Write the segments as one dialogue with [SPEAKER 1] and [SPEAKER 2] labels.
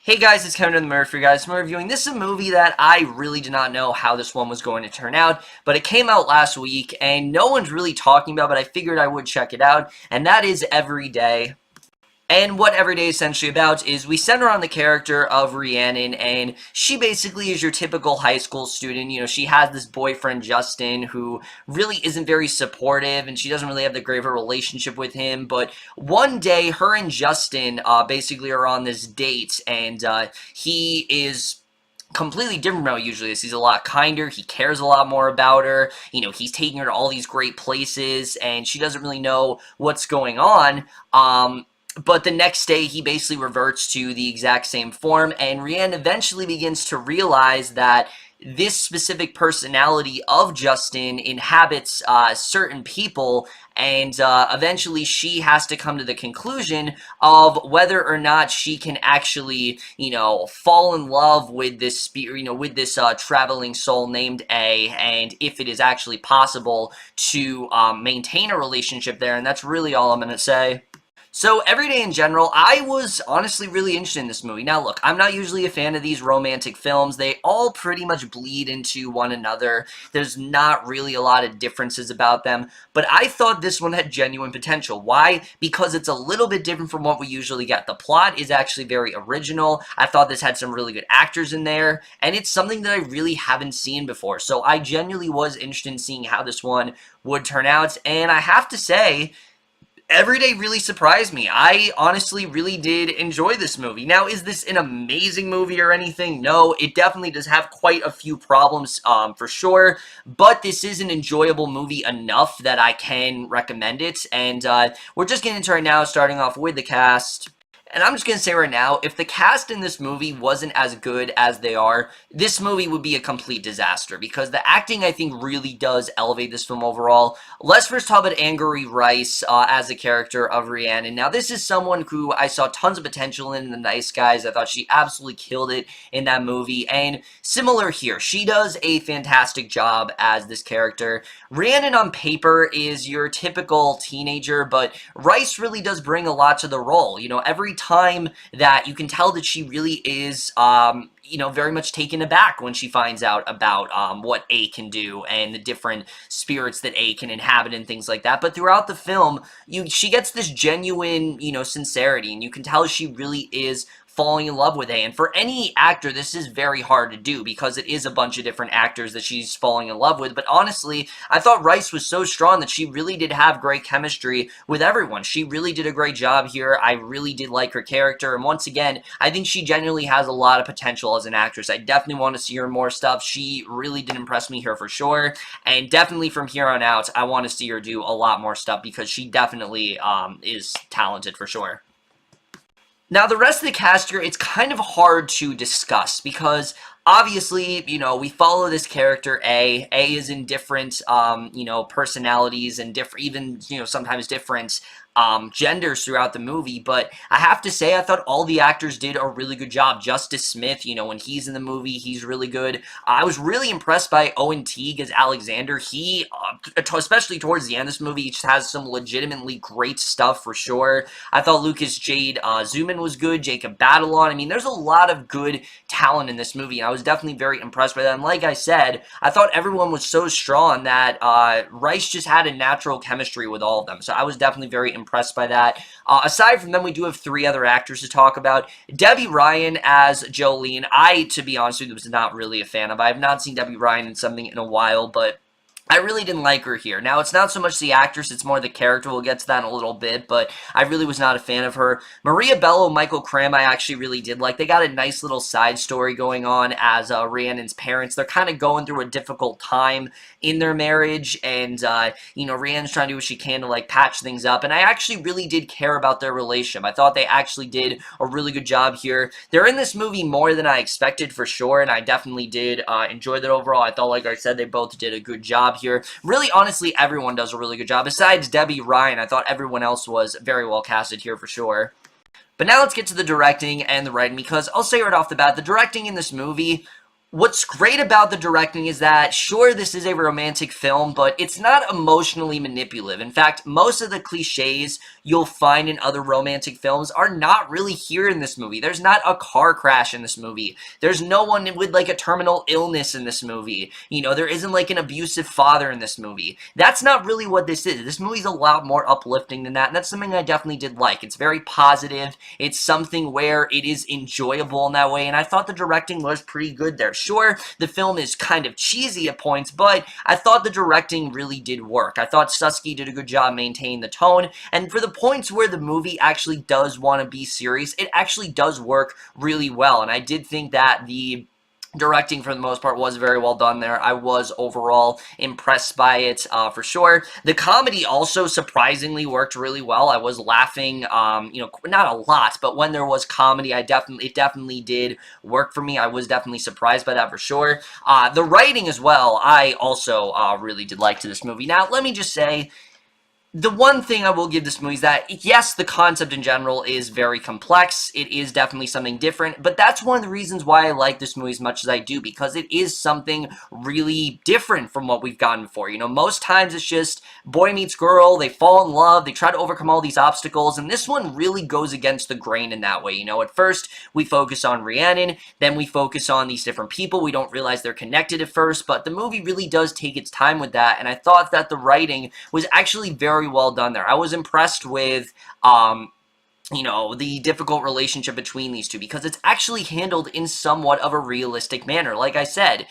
[SPEAKER 1] Hey guys, it's Kevin in the mirror for you guys. I'm reviewing. This is a movie that I really did not know how this one was going to turn out, but it came out last week and no one's really talking about, but I figured I would check it out, and that is Every Day. And what Everyday is essentially about is we center on the character of Rhiannon, and she basically is your typical high school student. You know, she has this boyfriend, Justin, who really isn't very supportive, and she doesn't really have that great of a relationship with him. But one day, her and Justin basically are on this date, and he is completely different from how he usually is. He's a lot kinder, he cares a lot more about her, you know, he's taking her to all these great places, and she doesn't really know what's going on. But the next day, he basically reverts to the exact same form, and Rhiannon eventually begins to realize that this specific personality of Justin inhabits certain people, and eventually she has to come to the conclusion of whether or not she can actually, you know, fall in love with this, with this traveling soul named A, and if it is actually possible to maintain a relationship there, and that's really all I'm going to say. So, Every Day in general, I was honestly really interested in this movie. Now, look, I'm not usually a fan of these romantic films. They all pretty much bleed into one another. There's not really a lot of differences about them. But I thought this one had genuine potential. Why? Because it's a little bit different from what we usually get. The plot is actually very original. I thought this had some really good actors in there. And it's something that I really haven't seen before. So, I genuinely was interested in seeing how this one would turn out. And I have to say, Every Day really surprised me. I honestly really did enjoy this movie. Now, is this an amazing movie or anything? No, it definitely does have quite a few problems, for sure, but this is an enjoyable movie enough that I can recommend it, and we're just getting into it right now, starting off with the cast. And I'm just going to say right now, if the cast in this movie wasn't as good as they are, this movie would be a complete disaster, because the acting, I think, really does elevate this film overall. Let's first talk about Angourie as the character of Rhiannon. Now, this is someone who I saw tons of potential in The Nice Guys. I thought she absolutely killed it in that movie, and similar here. She does a fantastic job as this character. Rhiannon on paper is your typical teenager, but Rice really does bring a lot to the role. You know, every time that you can tell that she really is, you know, very much taken aback when she finds out about what A can do and the different spirits that A can inhabit and things like that. But throughout the film, she gets this genuine, you know, sincerity, and you can tell she really is falling in love with A. And for any actor, this is very hard to do because it is a bunch of different actors that she's falling in love with. But honestly, I thought Rice was so strong that she really did have great chemistry with everyone. She really did a great job here. I really did like her character. And once again, I think she genuinely has a lot of potential as an actress. I definitely want to see her more stuff. She really did impress me here for sure. And definitely from here on out, I want to see her do a lot more stuff because she definitely is talented for sure. Now, the rest of the cast here, it's kind of hard to discuss because obviously, you know, we follow this character A. A is in different, you know, personalities and different, even, you know, sometimes different genders throughout the movie, but I have to say I thought all the actors did a really good job. Justice Smith, you know, when he's in the movie, he's really good. I was really impressed by Owen Teague as Alexander. He, especially towards the end of this movie, just has some legitimately great stuff for sure. I thought Jade Zumann was good, Jacob Batalon. I mean, there's a lot of good talent in this movie, and I was definitely very impressed by that. And like I said, I thought everyone was so strong that Rice just had a natural chemistry with all of them, so I was definitely very impressed by that. Aside from them, we do have three other actors to talk about. Debby Ryan as Jolene, I, to be honest with you, was not really a fan of. I have not seen Debby Ryan in something in a while, but I really didn't like her here. Now, it's not so much the actress, it's more the character. We'll get to that in a little bit, but I really was not a fan of her. Maria Bello, Michael Cram, I actually really did like. They got a nice little side story going on as Rhiannon's parents. They're kind of going through a difficult time in their marriage, and, you know, Rhiannon's trying to do what she can to, like, patch things up, and I actually really did care about their relationship. I thought they actually did a really good job here. They're in this movie more than I expected, for sure, and I definitely did enjoy that overall. I thought, like I said, they both did a good job here. Really, honestly, everyone does a really good job. Besides Debby Ryan, I thought everyone else was very well casted here for sure. But now let's get to the directing and the writing, because I'll say right off the bat, the directing in this movie What's great about the directing is that, sure, this is a romantic film, but it's not emotionally manipulative. In fact, most of the cliches you'll find in other romantic films are not really here in this movie. There's not a car crash in this movie. There's no one with, like, a terminal illness in this movie. You know, there isn't, like, an abusive father in this movie. That's not really what this is. This movie's a lot more uplifting than that, and that's something I definitely did like. It's very positive. It's something where it is enjoyable in that way, and I thought the directing was pretty good there. Sure, the film is kind of cheesy at points, but I thought the directing really did work. I thought Suscy did a good job maintaining the tone, and for the points where the movie actually does want to be serious, it actually does work really well, and I did think that the directing, for the most part, was very well done there. I was overall impressed by it, for sure. The comedy also surprisingly worked really well. I was laughing, you know, not a lot, but when there was comedy, it definitely did work for me. I was definitely surprised by that, for sure. The writing as well, I also really did like to this movie. Now, let me just say, the one thing I will give this movie is that, yes, the concept in general is very complex. It is definitely something different, but that's one of the reasons why I like this movie as much as I do, because it is something really different from what we've gotten before. You know, most times it's just boy meets girl, they fall in love, they try to overcome all these obstacles, and this one really goes against the grain in that way. You know, at first, we focus on Rhiannon, then we focus on these different people. We don't realize they're connected at first, but the movie really does take its time with that, and I thought that the writing was actually very well done there. I was impressed with, you know, the difficult relationship between these two, because it's actually handled in somewhat of a realistic manner. Like I said,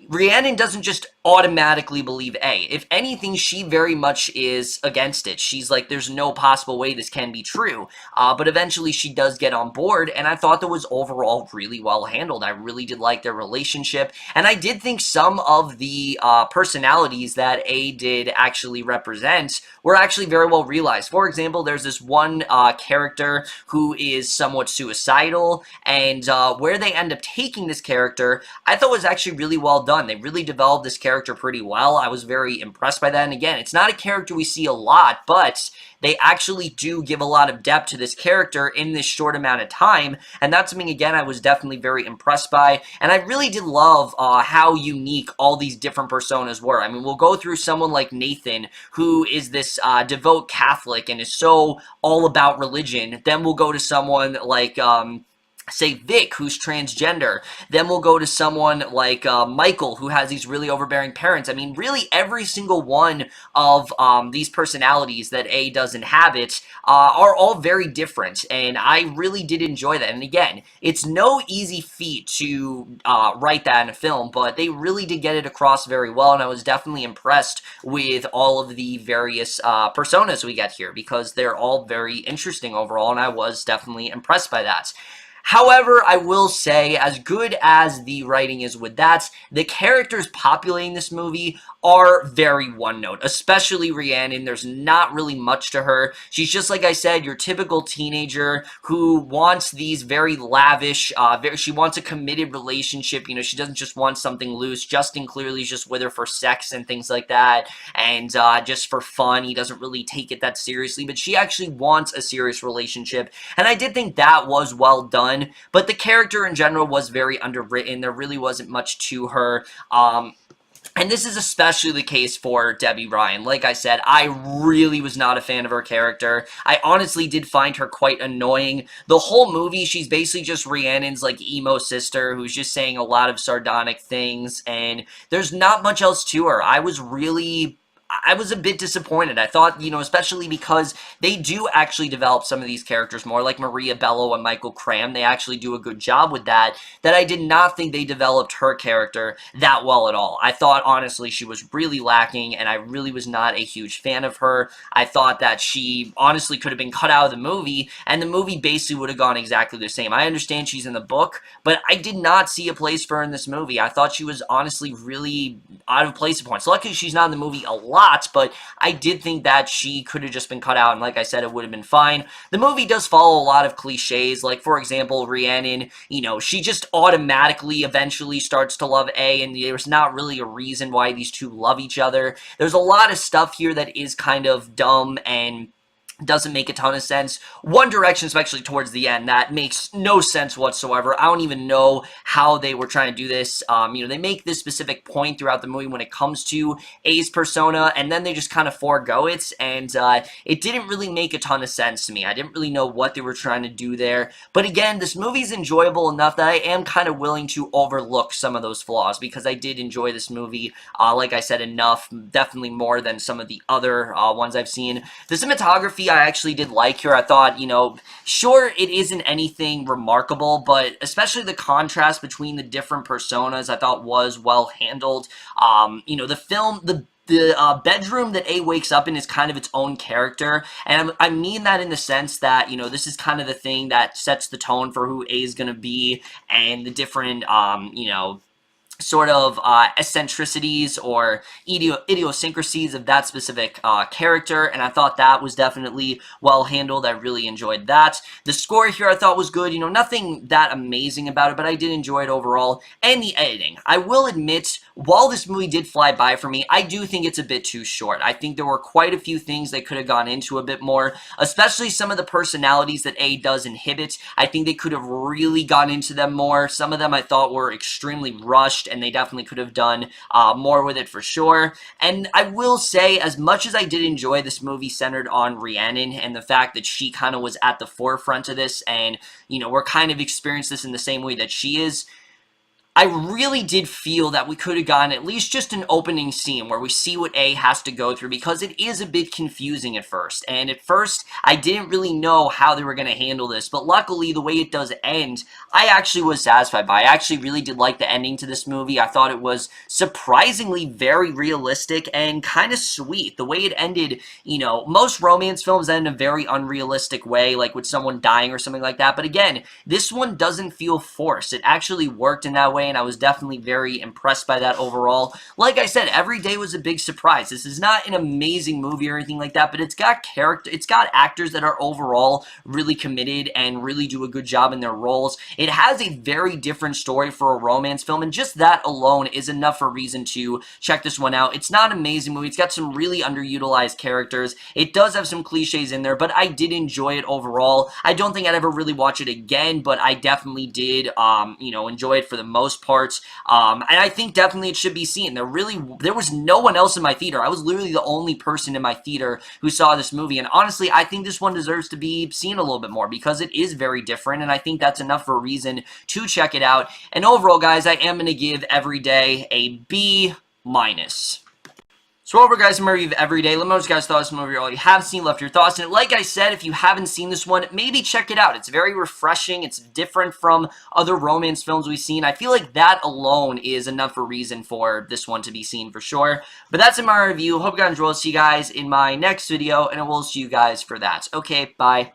[SPEAKER 1] Rhiannon doesn't just automatically believe A. If anything, she very much is against it. She's like, there's no possible way this can be true. But eventually she does get on board, and I thought that was overall really well handled. I really did like their relationship, and I did think some of the personalities that A did actually represent were actually very well realized. For example, there's this one character who is somewhat suicidal, and where they end up taking this character, I thought was actually really well done. They really developed this character pretty well. I was very impressed by that, and again, it's not a character we see a lot, but they actually do give a lot of depth to this character in this short amount of time, and that's something, again, I was definitely very impressed by, and I really did love how unique all these different personas were. I mean, we'll go through someone like Nathan, who is this devout Catholic and is so all about religion. Then we'll go to someone like, say, Vic, who's transgender. Then we'll go to someone like Michael, who has these really overbearing parents. I mean, really every single one of these personalities that A does inhabit are all very different, and I really did enjoy that. And again, it's no easy feat to write that in a film, but they really did get it across very well, and I was definitely impressed with all of the various personas we get here, because they're all very interesting overall, and I was definitely impressed by that. However, I will say, as good as the writing is with that, the characters populating this movie are very one-note, especially Rhiannon. There's not really much to her. She's just, like I said, your typical teenager who wants these very lavish, she wants a committed relationship. You know, she doesn't just want something loose. Justin clearly is just with her for sex and things like that, and just for fun. He doesn't really take it that seriously, but she actually wants a serious relationship, and I did think that was well done. But the character in general was very underwritten. There really wasn't much to her. And this is especially the case for Debby Ryan. Like I said, I really was not a fan of her character. I honestly did find her quite annoying. The whole movie, she's basically just Rhiannon's, like, emo sister who's just saying a lot of sardonic things, and there's not much else to her. I was a bit disappointed. I thought, you know, especially because they do actually develop some of these characters more, like Maria Bello and Michael Cram. They actually do a good job with that I did not think they developed her character that well at all. I thought, honestly, she was really lacking, and I really was not a huge fan of her. I thought that she, honestly, could have been cut out of the movie, and the movie basically would have gone exactly the same. I understand she's in the book, but I did not see a place for her in this movie. I thought she was, honestly, really out of place at points. Luckily, she's not in the movie a lot, but I did think that she could have just been cut out, and like I said, it would have been fine. The movie does follow a lot of cliches, like, for example, Rhiannon, you know, she just automatically eventually starts to love A, and there's not really a reason why these two love each other. There's a lot of stuff here that is kind of dumb and doesn't make a ton of sense. One Direction, especially towards the end, that makes no sense whatsoever. I don't even know how they were trying to do this. They make this specific point throughout the movie when it comes to A's persona, and then they just kind of forego it, and it didn't really make a ton of sense to me. I didn't really know what they were trying to do there. But again, this movie's enjoyable enough that I am kind of willing to overlook some of those flaws, because I did enjoy this movie, like I said, enough, definitely more than some of the other ones I've seen. The cinematography I actually did like here. I thought, sure, it isn't anything remarkable, but especially the contrast between the different personas I thought was well handled. The bedroom that A wakes up in is kind of its own character, and I mean that in the sense that, this is kind of the thing that sets the tone for who A is going to be, and the different, sort of eccentricities or idiosyncrasies of that specific character, and I thought that was definitely well handled. I really enjoyed that. The score here I thought was good, nothing that amazing about it, but I did enjoy it overall. And the editing, I will admit, while this movie did fly by for me, I do think it's a bit too short. I think there were quite a few things they could have gone into a bit more, especially some of the personalities that A does inhibit. I think they could have really gone into them more. Some of them I thought were extremely rushed, and they definitely could have done more with it for sure. And I will say, as much as I did enjoy this movie centered on Rhiannon and the fact that she kind of was at the forefront of this, and, we're kind of experienced this in the same way that she is, I really did feel that we could have gotten at least just an opening scene where we see what A has to go through, because it is a bit confusing at first. And at first, I didn't really know how they were going to handle this, but luckily, the way it does end, I actually was satisfied by. I actually really did like the ending to this movie. I thought it was surprisingly very realistic and kind of sweet. The way it ended, most romance films end in a very unrealistic way, like with someone dying or something like that. But again, this one doesn't feel forced. It actually worked in that way, and I was definitely very impressed by that overall. Like I said, every day was a big surprise. This is not an amazing movie or anything like that, but it's got character, it's got actors that are overall really committed and really do a good job in their roles. It has a very different story for a romance film, and just that alone is enough for reason to check this one out. It's not an amazing movie. It's got some really underutilized characters. It does have some cliches in there, but I did enjoy it overall. I don't think I'd ever really watch it again, but I definitely did, enjoy it for the most part, and I think definitely it should be seen. There was no one else in my theater. I was literally the only person in my theater who saw this movie, and honestly, I think this one deserves to be seen a little bit more, because it is very different, and I think that's enough for a reason to check it out. And overall, guys, I am going to give Every Day a B-. So over, guys, my review of Every Day. Let me know what you guys thought of this movie. All you have seen, left your thoughts. And like I said, if you haven't seen this one, maybe check it out. It's very refreshing. It's different from other romance films we've seen. I feel like that alone is enough for reason for this one to be seen for sure. But that's in my review. Hope you guys enjoyed. See you guys in my next video, and I will see you guys for that. Okay, bye.